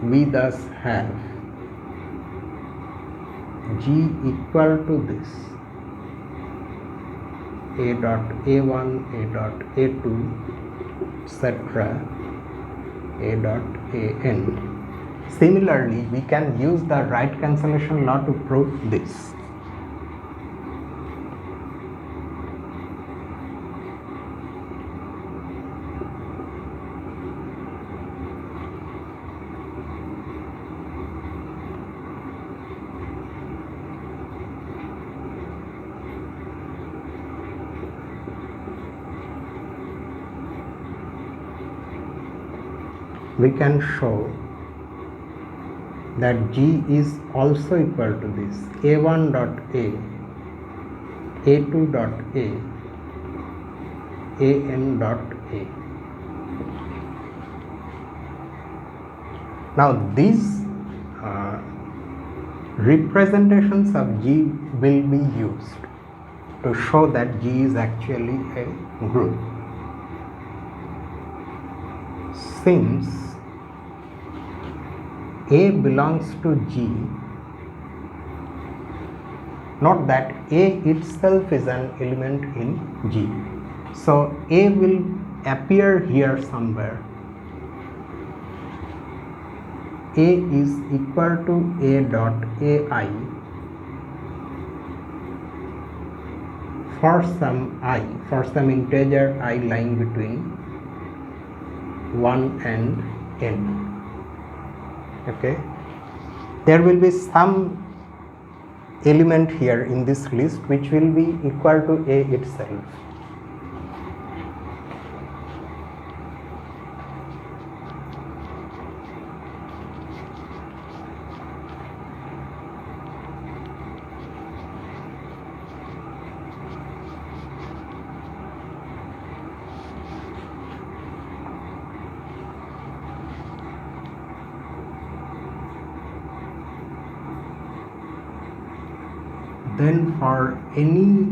We thus have G equal to this A dot A1, A dot A2, etc. A dot AN. Similarly, we can use the right cancellation law to prove this. We can show that G is also equal to this A1 dot A, A2 dot A, AN dot A. Now these representations of G will be used to show that G is actually a group. Since A belongs to G, note that A itself is an element in G. So A will appear here somewhere. A is equal to A dot AI for some I, for some integer I lying between 1 and n. Okay, there will be some element here in this list which will be equal to A itself. Then for any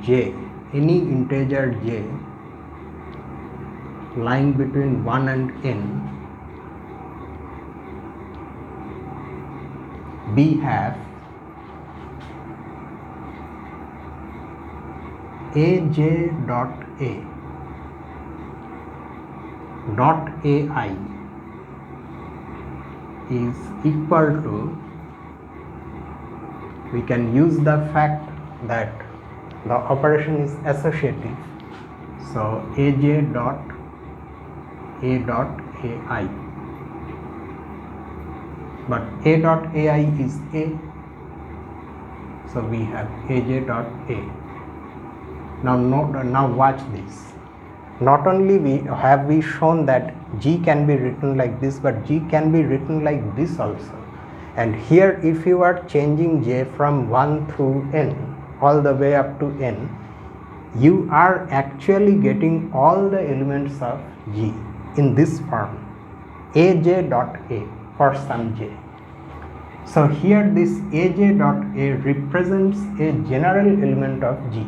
j, any integer j lying between 1 and n, we have aj dot a dot ai is equal to, we can use the fact that the operation is associative, so aj dot a dot ai, but a dot ai is a, so we have aj dot a. Now watch this. Not only have we shown that G can be written like this, but G can be written like this also. And here if you are changing J from 1 through n all the way up to n, you are actually getting all the elements of G in this form, aj dot a for some j. So here this aj dot a represents a general element of G,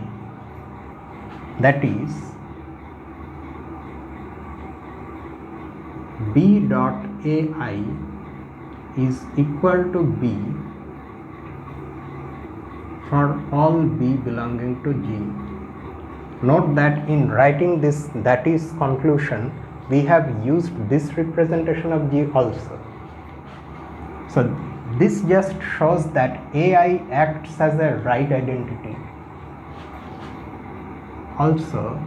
that is b dot ai is equal to b for all b belonging to G. Note that in writing this, that is conclusion, we have used this representation of G also. So this just shows that AI acts as a right identity. Also,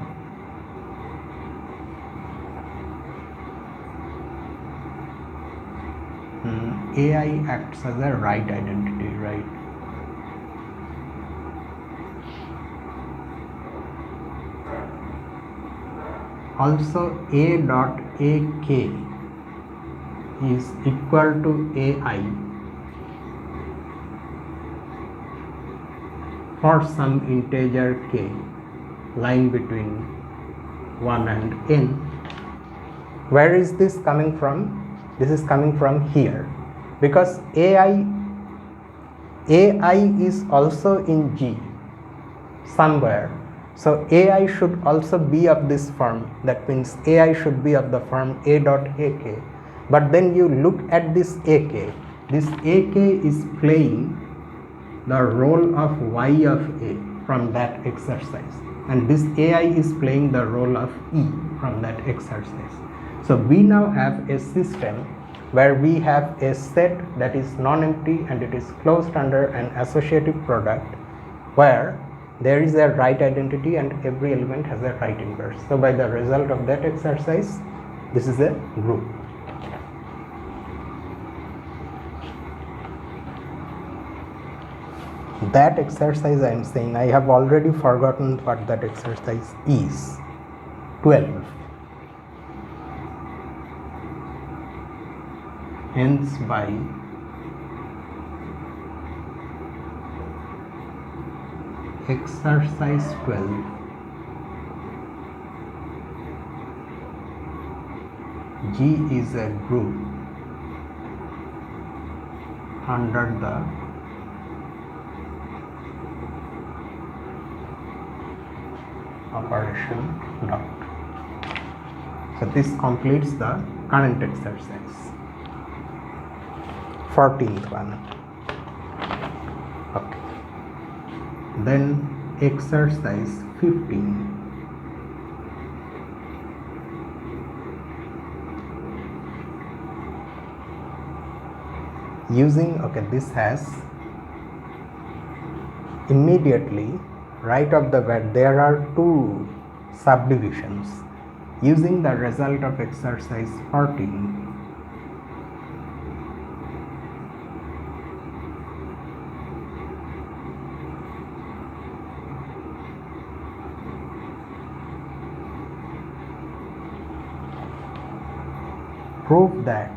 AI acts as a right identity, right? Also, A dot AK is equal to AI for some integer k lying between 1 and n. Where is this coming from? This is coming from here, because AI is also in G somewhere. So AI should also be of this form. That means AI should be of the form A dot AK. But then you look at this AK. This AK is playing the role of Y of A from that exercise, and this AI is playing the role of E from that exercise. So we now have a system where we have a set that is non-empty and it is closed under an associative product, where there is a right identity and every element has a right inverse. So by the result of that exercise, this is a group. That exercise I am saying, I have already forgotten what that exercise is. 12. Hence by exercise 12, G is a group under the operation dot. So this completes the current exercise. 14th one. Okay. Then exercise 15. Using, okay, this has immediately right off the bat there are two subdivisions. Using the result of exercise 14, prove that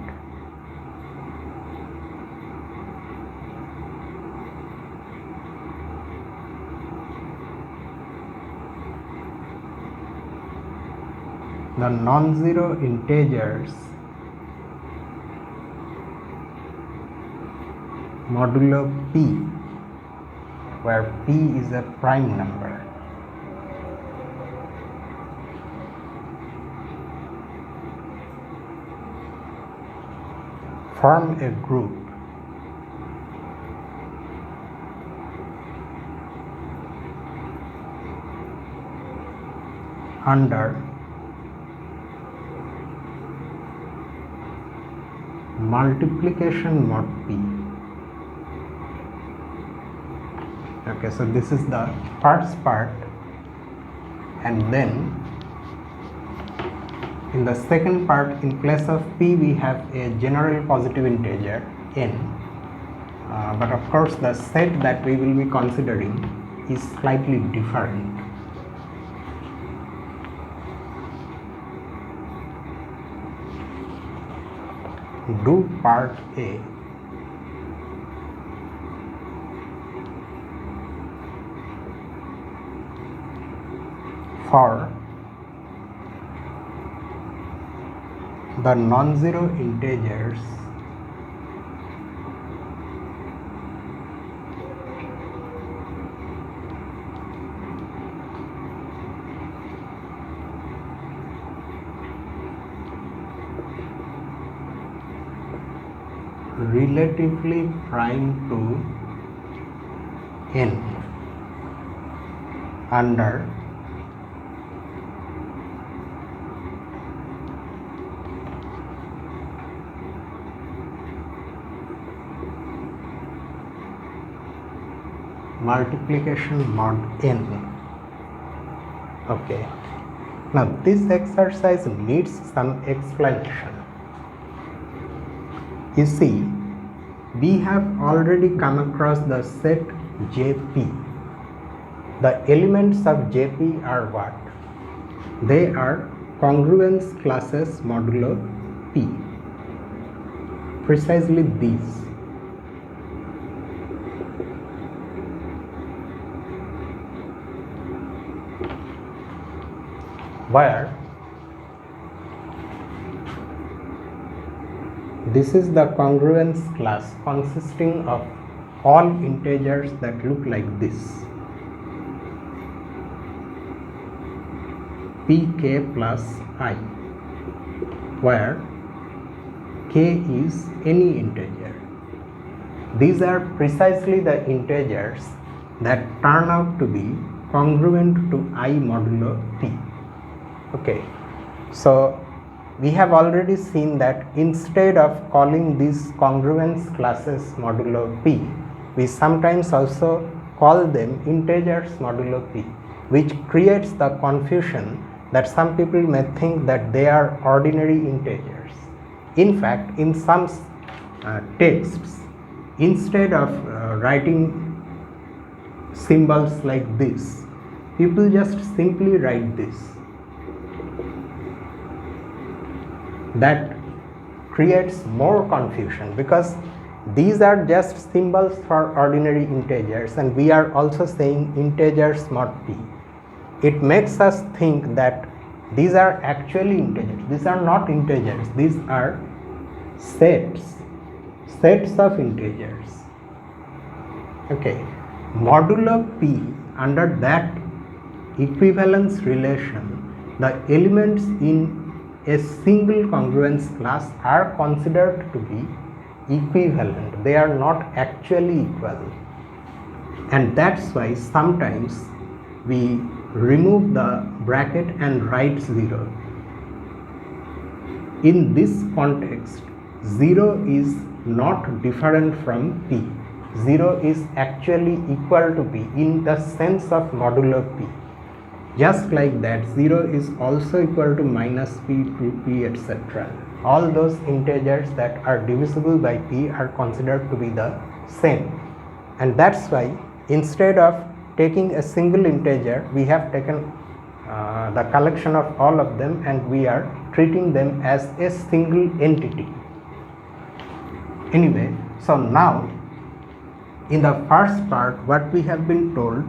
the non-zero integers modulo p, where p is a prime number, form a group under multiplication mod p. Okay, so this is the first part, and then in the second part, in place of p we have a general positive integer n, but of course the set that we will be considering is slightly different. Do part A. For the non-zero integers relatively prime to n under multiplication mod n. Okay, now this exercise needs some explanation. You see, we have already come across the set JP. The elements of JP are what? They are congruence classes modulo P. Precisely these. Where this is the congruence class consisting of all integers that look like this, pk plus I, where k is any integer. These are precisely the integers that turn out to be congruent to I modulo p. Okay, so we have already seen that instead of calling these congruence classes modulo p, we sometimes also call them integers modulo p, which creates the confusion that some people may think that they are ordinary integers. In fact, in some texts, instead of writing symbols like this, people just simply write this. That creates more confusion because these are just symbols for ordinary integers, and we are also saying integers mod p. It makes us think that these are actually integers. These are not integers, these are sets of integers. Okay, modulo p, under that equivalence relation, the elements in a single congruence class are considered to be equivalent. They are not actually equal, and that's why sometimes we remove the bracket and write 0. In this context, 0 is not different from p. 0 is actually equal to p in the sense of modulo p. Just like that, 0 is also equal to minus p, 2p, etc. All those integers that are divisible by p are considered to be the same. And that's why instead of taking a single integer, we have taken the collection of all of them and we are treating them as a single entity. Anyway, so now in the first part, what we have been told,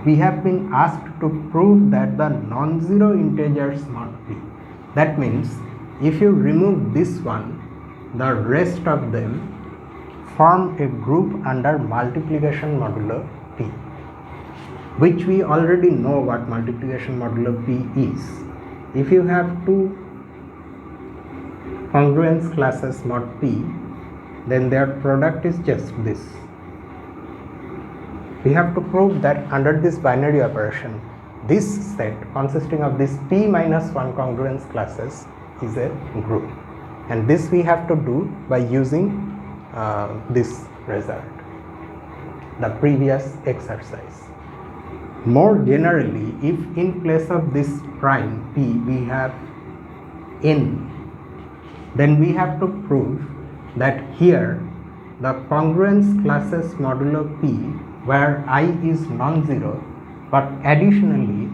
we have been asked to prove that the non-zero integers mod p. That means if you remove this one, the rest of them form a group under multiplication modulo p, which we already know what multiplication modulo p is. If you have two congruence classes mod p, then their product is just this. We have to prove that under this binary operation, this set consisting of these p minus 1 congruence classes is a group, and this we have to do by using this result, the previous exercise. More generally, if in place of this prime p we have n, then we have to prove that here the congruence classes modulo p, where I is non-zero, but additionally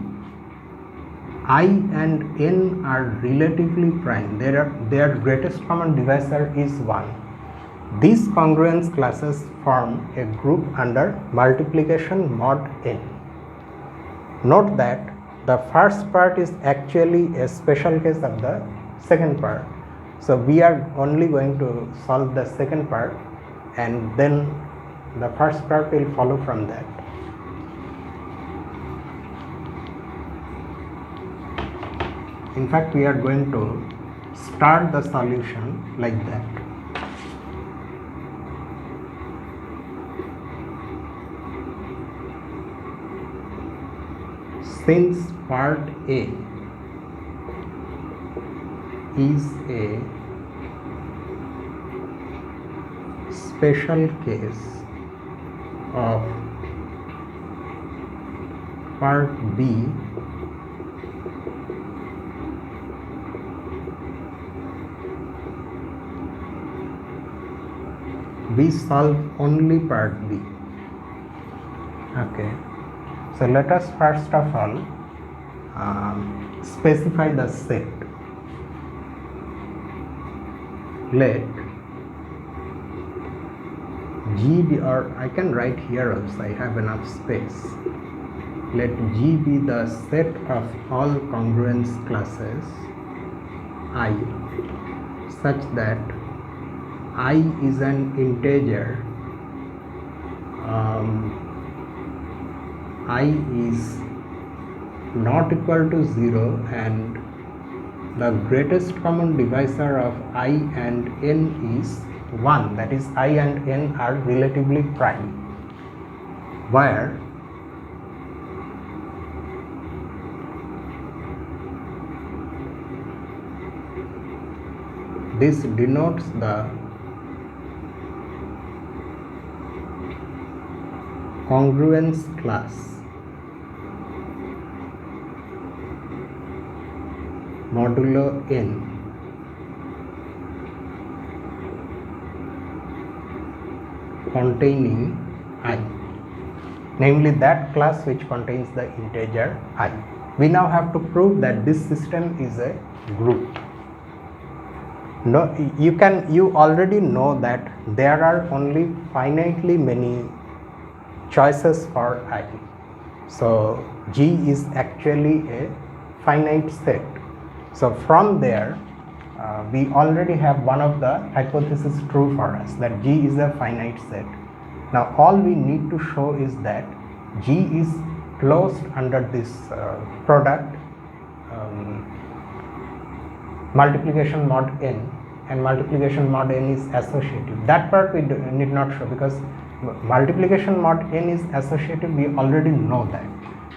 I and n are relatively prime. Their greatest common divisor is 1. These congruence classes form a group under multiplication mod n. Note that the first part is actually a special case of the second part. So we are only going to solve the second part, and then the first part will follow from that. In fact, we are going to start the solution like that. Since part A is a special case of part B, we solve only part B. Okay, so let us first of all specify the set. Let G be, or I can write here also, I have enough space. Let G be the set of all congruence classes I such that I is an integer, I is not equal to 0 and the greatest common divisor of I and n is 1, that is I and n are relatively prime, where this denotes the congruence class modulo n containing I, namely that class which contains the integer I. We now have to prove that this system is a group. No, you already know that there are only finitely many choices for I. So G is actually a finite set. So from there we already have one of the hypotheses true for us, that G is a finite set. Now all we need to show is that G is closed under this product multiplication mod n, and multiplication mod n is associative. That part we need not show, because multiplication mod n is associative, we already know that.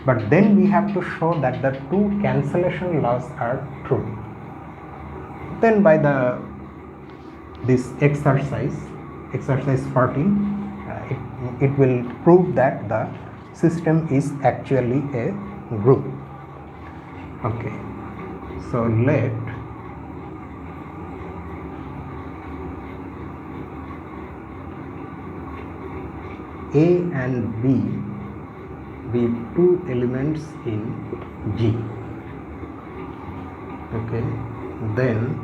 But then we have to show that the two cancellation laws are true. Then by this exercise 14, it will prove that the system is actually a group. Okay, so let A and B be two elements in G. Okay, then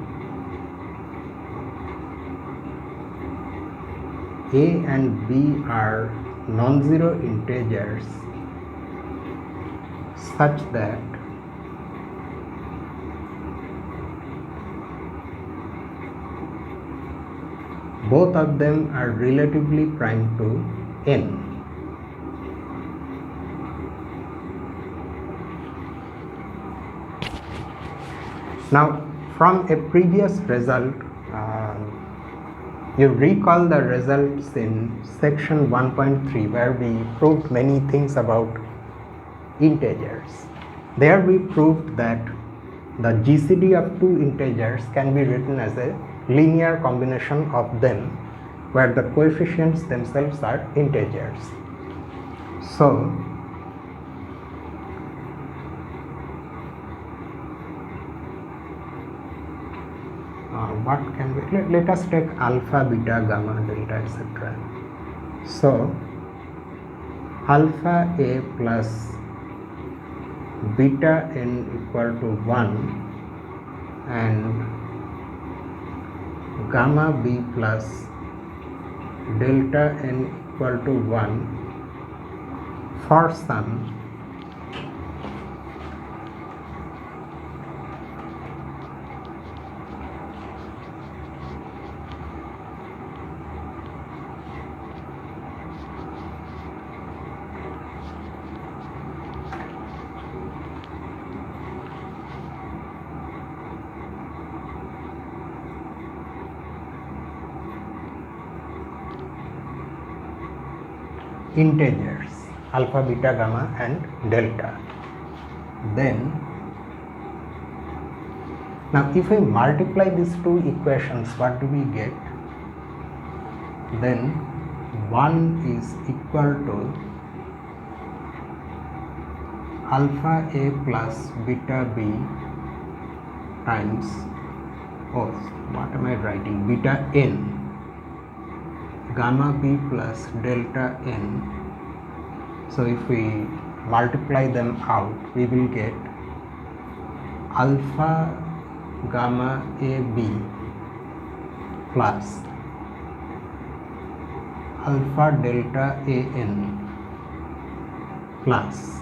A and B are non-zero integers such that both of them are relatively prime to n. Now from a previous result, you recall the results in section 1.3 where we proved many things about integers. There we proved that the GCD of two integers can be written as a linear combination of them, where the coefficients themselves are integers. So what can we, let us take alpha, beta, gamma, delta, etc. So alpha A plus beta n equal to 1 and gamma b plus delta n equal to 1 for some integers alpha, beta, gamma and delta. Then now if we multiply these two equations, what do we get? Then 1 is equal to alpha A plus beta B times, oh what am I writing, beta n, gamma b plus delta n. So if we multiply them out, we will get alpha gamma a b plus alpha delta a n plus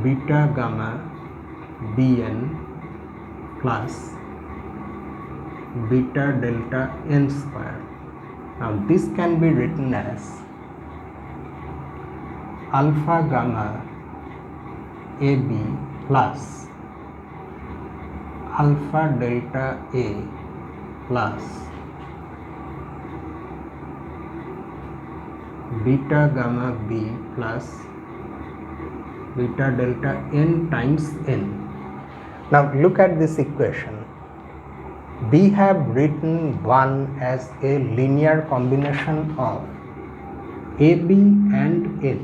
beta gamma b n plus beta delta n square. Now this can be written as alpha gamma AB plus alpha delta A plus beta gamma B plus beta delta n times n. Now look at this equation. We have written 1 as a linear combination of AB and n,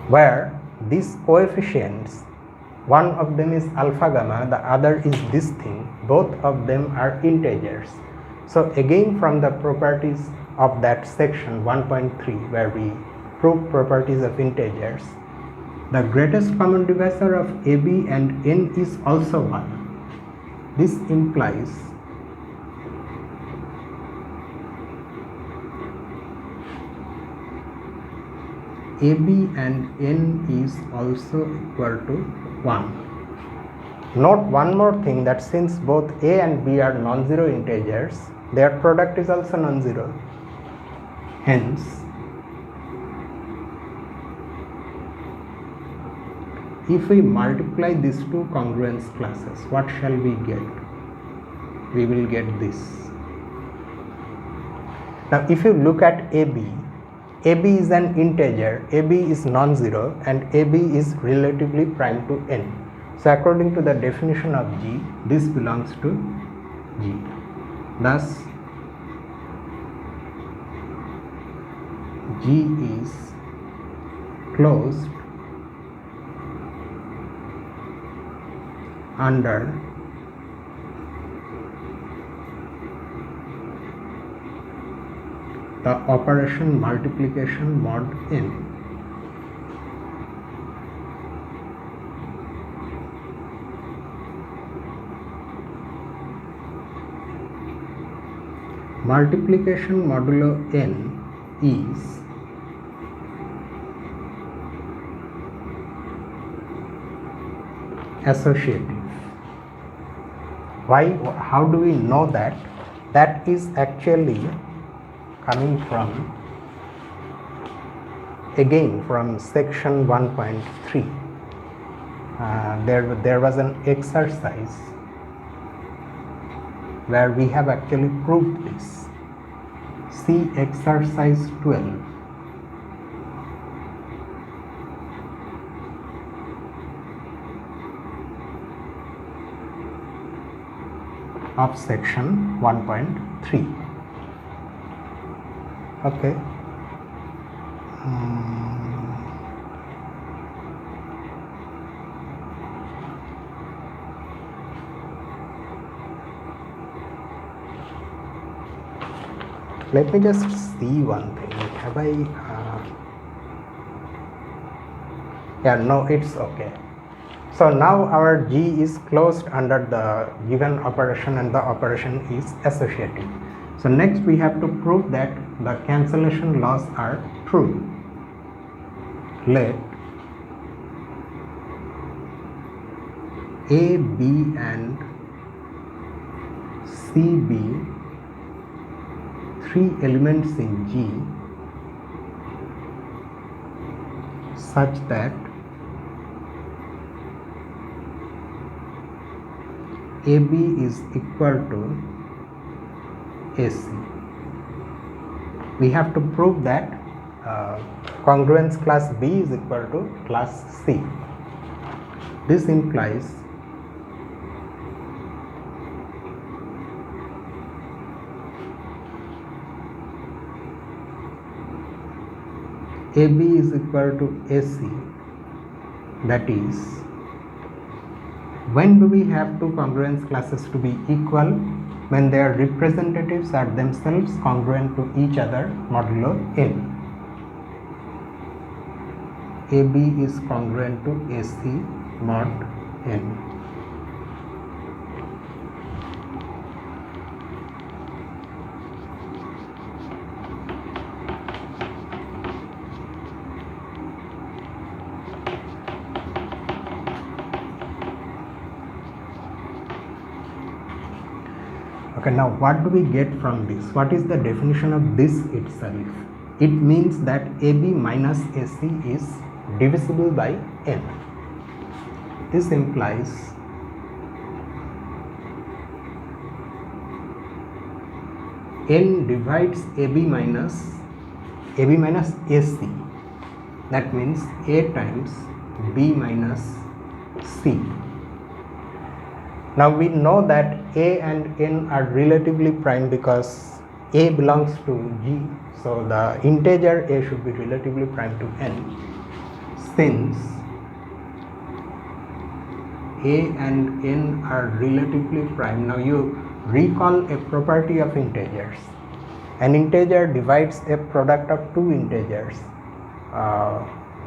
where these coefficients, one of them is alpha gamma, the other is this thing, both of them are integers. So again, from the properties of that section 1.3 where we prove properties of integers, the greatest common divisor of AB and n is also 1. This implies AB and n is also equal to 1. Note one more thing, that since both A and B are non-zero integers, their product is also non-zero. Hence, if we multiply these two congruence classes, what shall we get? We will get this. Now if you look at AB, AB is an integer, AB is non-zero, and AB is relatively prime to n. So according to the definition of G, this belongs to G. Thus G is closed under the operation multiplication mod n. Multiplication modulo n is associative. Why? How do we know that? That is actually coming from, again, from section 1.3. There was an exercise where we have actually proved this. See exercise 12. Of section 1.3. Okay. Let me just see one thing. Have I? Yeah, no, it's okay. So now our G is closed under the given operation and the operation is associative. So next we have to prove that the cancellation laws are true. Let A, B and C be three elements in G such that AB is equal to AC. We have to prove that congruence class B is equal to class C. This implies AB is equal to AC. That is, when do we have two congruence classes to be equal? When their representatives are themselves congruent to each other modulo n. AB is congruent to AC mod n. Okay, now what do we get from this? What is the definition of this itself? It means that AB minus AC is divisible by n. This implies n divides AB minus AC. That means A times B minus C. Now we know that A and N are relatively prime because A belongs to G, so the integer A should be relatively prime to N. Since A and N are relatively prime, now you recall a property of integers. An integer divides a product of two integers,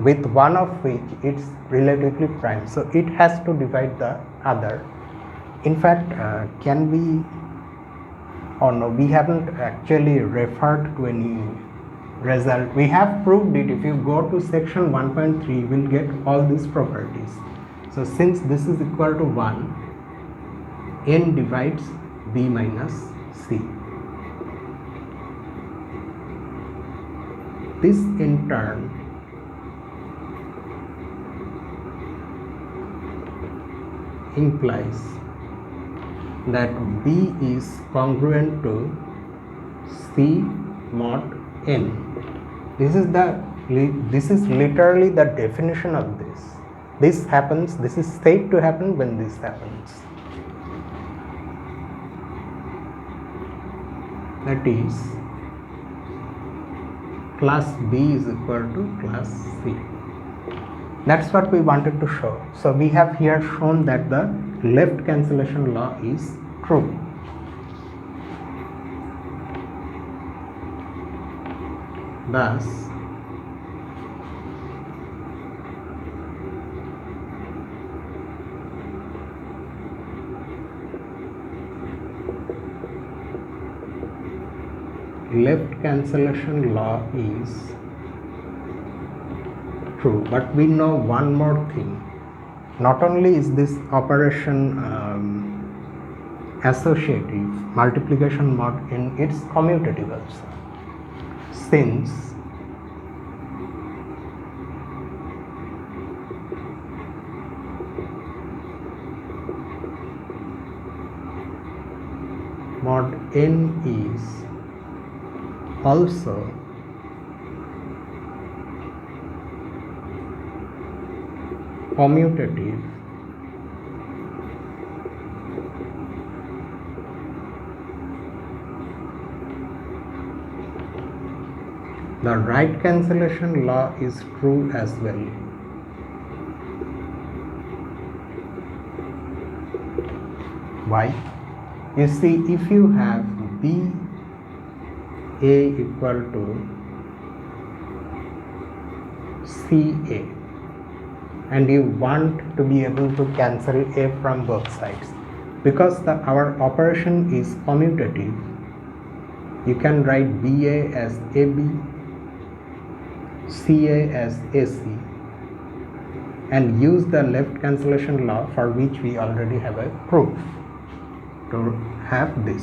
with one of which it's relatively prime, so it has to divide the other. In fact, we haven't actually referred to any result. We have proved it. If you go to section 1.3, you will get all these properties. So since this is equal to 1, n divides B minus C. This in turn implies that B is congruent to C mod n. This is literally the definition of this. This happens, this is said to happen when this happens. That is, class B is equal to class C. That's what we wanted to show. So we have here shown that the left cancellation law is true. Thus, left cancellation law is true. But we know one more thing. Not only is this operation associative, multiplication mod n, it's commutative also. Since mod n is also commutative, the right cancellation law is true as well. Why? You see, if you have B A equal to CA and you want to be able to cancel A from both sides, because our operation is commutative, you can write BA as AB, CA as AC, and use the left cancellation law, for which we already have a proof to have this.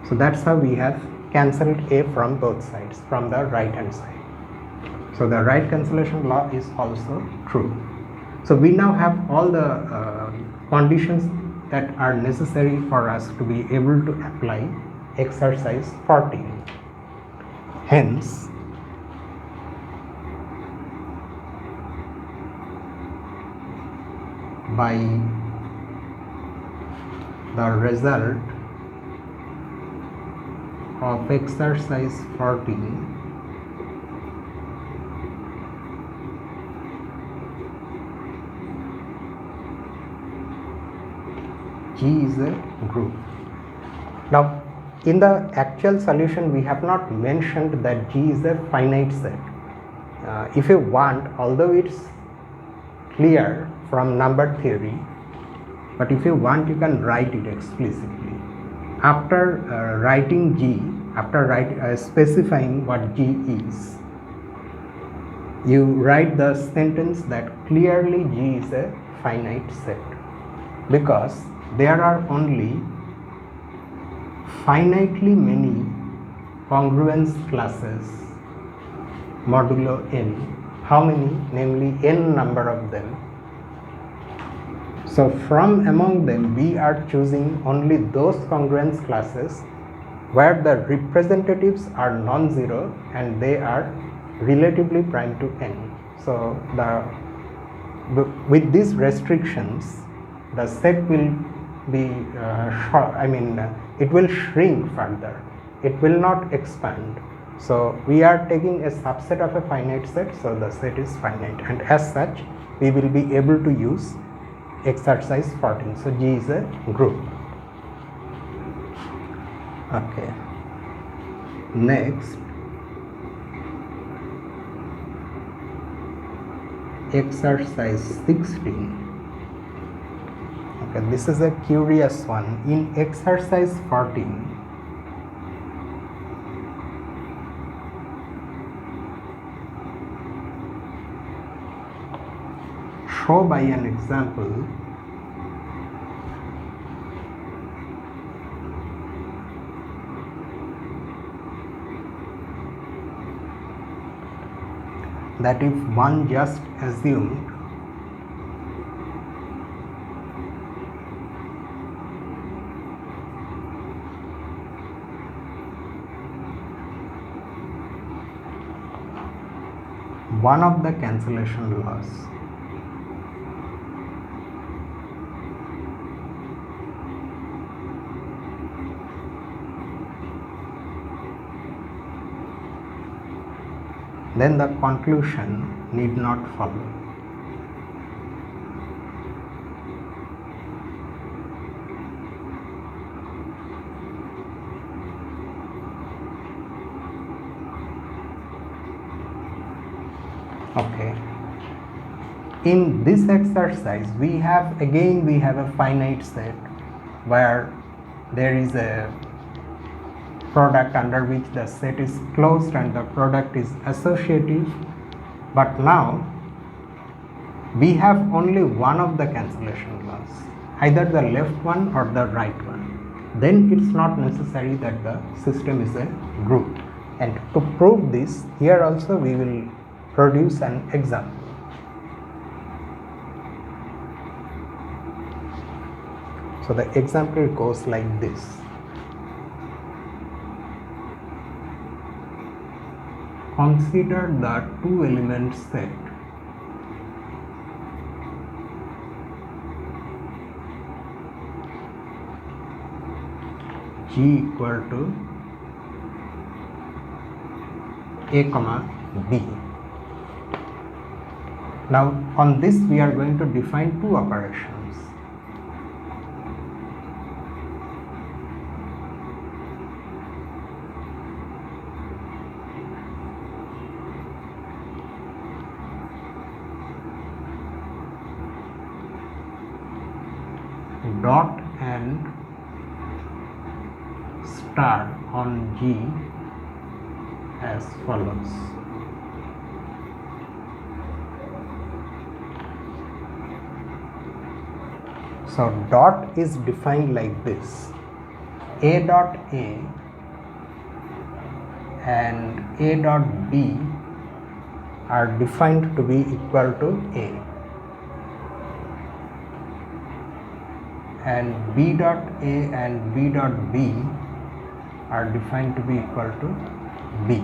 So that's how we have cancelled A from both sides, from the right hand side. So the right cancellation law is also true. So we now have all the conditions that are necessary for us to be able to apply exercise 14. Hence, by the result of exercise 14, G is a group. Now, in the actual solution, we have not mentioned that G is a finite set. If you want, although it's clear from number theory, but if you want, you can write it explicitly. After writing G, after specifying what G is, you write the sentence that clearly G is a finite set, because there are only finitely many congruence classes modulo n. How many? Namely n number of them. So from among them we are choosing only those congruence classes where the representatives are non-zero and they are relatively prime to n. So with these restrictions the set will be it will shrink further, it will not expand. So we are taking a subset of a finite set, so the set is finite, and as such we will be able to use exercise 14. So G is a group. Okay, next exercise 16. Okay, this is a curious one. In exercise 14, show by an example that if one just assumed one of the cancellation laws, then the conclusion need not follow. Okay, in this exercise we have a finite set where there is a product under which the set is closed and the product is associative, but now we have only one of the cancellation laws, either the left one or the right one. Then it's not necessary that the system is a group. And to prove this, here also we will produce an example. So the example goes like this. Consider the two-element set G equal to A comma B. Now on this we are going to define two operations. Dot and star on G as follows. So dot is defined like this: A dot A and A dot B are defined to be equal to A, and B dot A and B dot B are defined to be equal to B.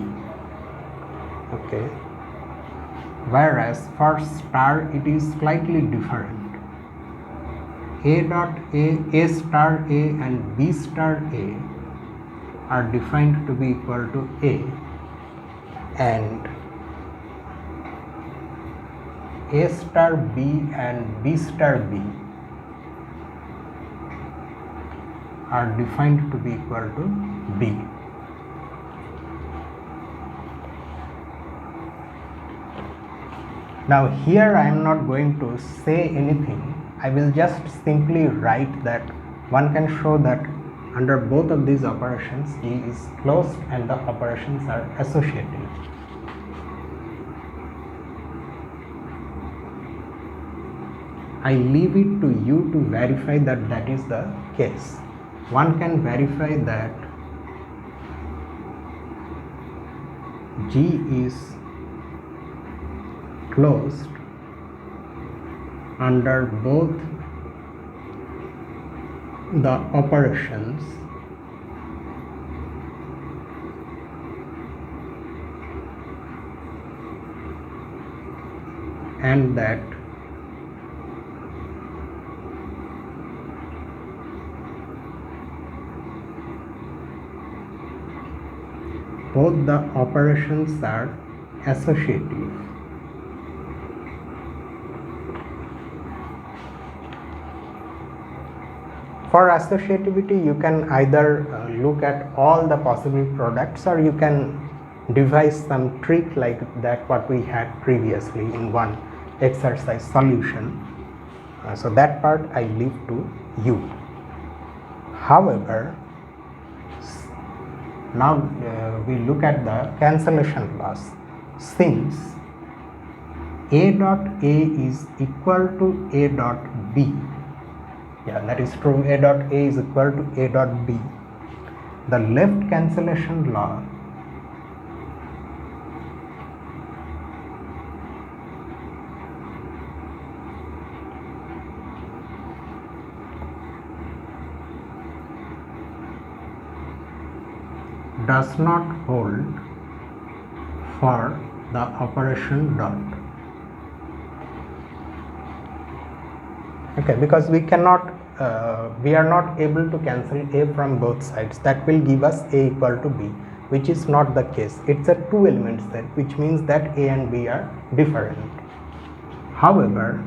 Okay, whereas for star it is slightly different. A dot A star A and B star A are defined to be equal to A, and A star B and B star B are defined to be equal to B. Now here I am not going to say anything, I will just simply write that one can show that under both of these operations G is closed and the operations are associative. I leave it to you to verify that that is the case. One can verify that G is closed under both the operations and that both the operations are associative. For associativity, you can either look at all the possible products, or you can devise some trick like that what we had previously in one exercise solution. So that part I leave to you. However, now we look at the cancellation loss. Since A dot A is equal to A dot B, yeah, that is true, A dot A is equal to A dot B, the left cancellation law does not hold for the operation dot. Okay, because we cannot we are not able to cancel A from both sides. That will give us A equal to B, which is not the case. It's a two element set, which means that A and B are different. However,